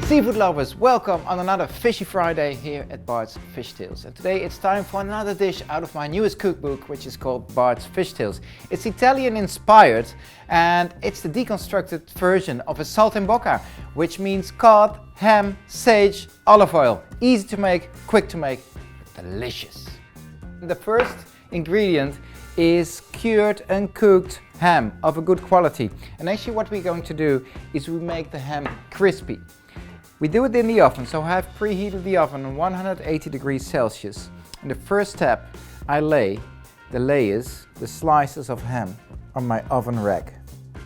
Seafood lovers, welcome on another Fishy Friday here at Bart's Fish Tales. And today it's time for another dish out of my newest cookbook, which is called Bart's Fish Tales. It's Italian inspired and it's the deconstructed version of a Saltimbocca, which means cod, ham, sage, olive oil. Easy to make, quick to make, delicious. The first ingredient is cured and cooked ham of a good quality. And actually what we're going to do is we make the ham crispy. We do it in the oven, so I have preheated the oven on 180 degrees Celsius. In the first step, I lay the slices of ham on my oven rack.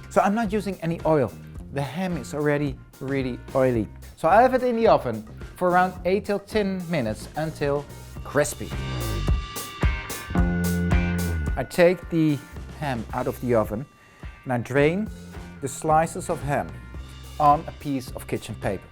So I'm not using any oil. The ham is already really oily. So I have it in the oven for around 8 till 10 minutes until crispy. I take the ham out of the oven and I drain the slices of ham on a piece of kitchen paper.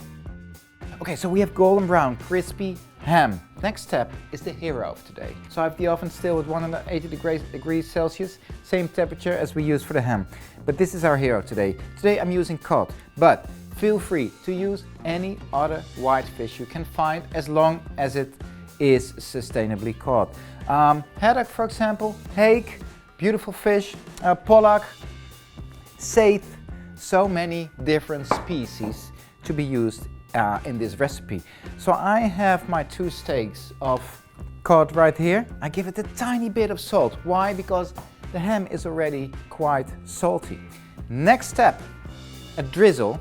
Okay, so we have golden brown, crispy ham. Next step is the hero of today. So I have the oven still at 180 degrees Celsius, same temperature as we use for the ham. But this is our hero today. Today I'm using cod, but feel free to use any other white fish you can find as long as it is sustainably caught. Haddock, for example, hake, beautiful fish, pollock, saithe, so many different species to be used in this recipe. So I have my 2 steaks of cod right here. I give it a tiny bit of salt. Why? Because the ham is already quite salty. Next step, a drizzle,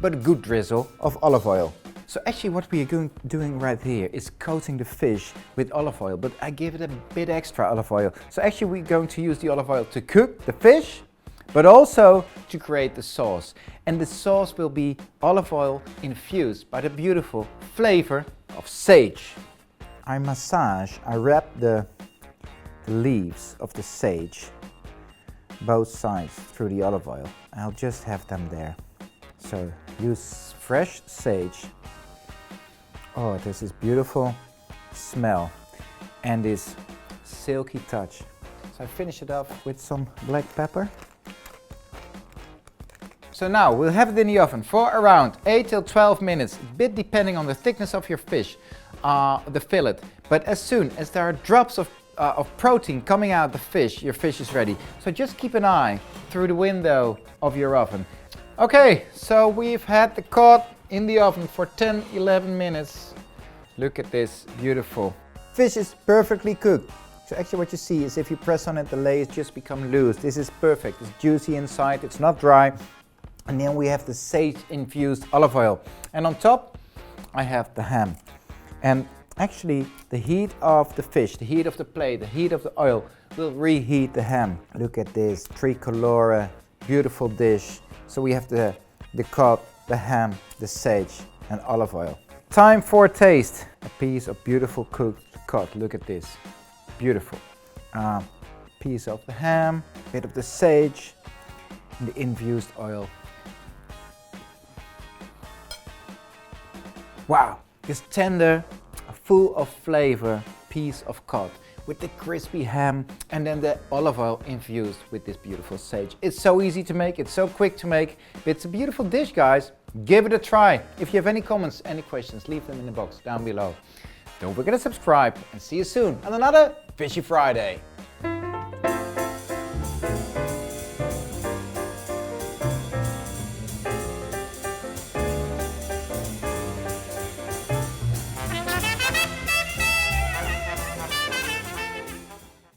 but a good drizzle of olive oil. So actually what we are doing right here is coating the fish with olive oil, but I give it a bit extra olive oil. So actually we're going to use the olive oil to cook the fish, but also to create the sauce. And the sauce will be olive oil infused by the beautiful flavor of sage. I wrap the leaves of the sage, both sides, through the olive oil. I'll just have them there. So use fresh sage. Oh, there's this beautiful smell and this silky touch. So I finish it off with some black pepper. So now we'll have it in the oven for around 8 till 12 minutes, a bit depending on the thickness of your fish, the fillet. But as soon as there are drops of protein coming out of the fish, your fish is ready. So just keep an eye through the window of your oven. Okay, so we've had the cod in the oven for 10-11 minutes. Look at this, beautiful. Fish is perfectly cooked. So actually what you see is if you press on it, the layers just become loose. This is perfect, it's juicy inside, it's not dry. And then we have the sage infused olive oil. And on top, I have the ham. And actually the heat of the fish, the heat of the plate, the heat of the oil will reheat the ham. Look at this tricolore, beautiful dish. So we have the cod, the ham, the sage and olive oil. Time for a taste. A piece of beautiful cooked cod. Look at this. Beautiful. Piece of the ham, a bit of the sage, and the infused oil. Wow, this tender, full of flavor piece of cod with the crispy ham and then the olive oil infused with this beautiful sage. It's so easy to make, it's so quick to make. It's a beautiful dish, guys. Give it a try. If you have any comments, any questions, leave them in the box down below. Don't forget to subscribe and see you soon on another Fishy Friday.